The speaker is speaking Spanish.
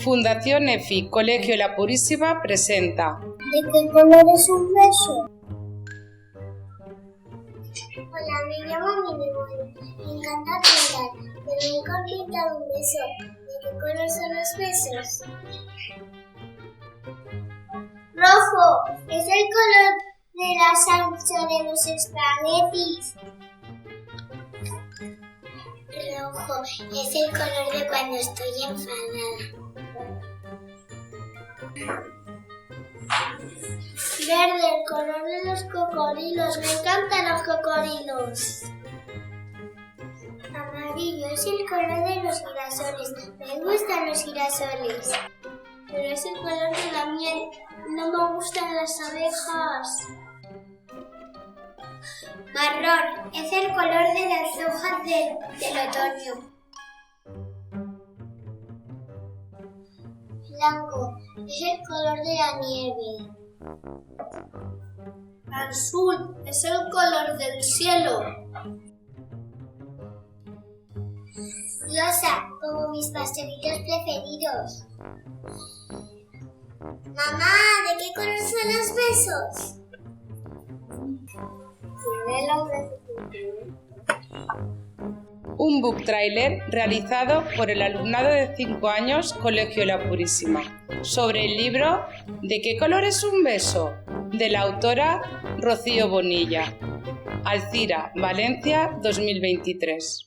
Fundación EFI, Colegio La Purísima presenta ¿De qué color es un beso? Hola, me llamo Minimoni. Me encanta pintar. Me nunca he pintado un beso. ¿De qué color son los besos? Rojo. Es el color de la salsa de los espaguetis. Rojo. Es el color de cuando estoy enfadada. Verde, el color de los cocodrilos. Me encantan los cocodrilos. Amarillo es el color de los girasoles. Me gustan los girasoles. Pero es el color de la miel. No me gustan las abejas. Marrón es el color de las hojas del otoño. Blanco es el color de la nieve. Azul es el color del cielo. Rosa, como mis pastelitos preferidos. Mamá, ¿de qué color son los besos? un book trailer realizado por el alumnado de 5 años Colegio La Purísima sobre el libro ¿De qué color es un beso?, de la autora Rocío Bonilla. Alcira, Valencia, 2023.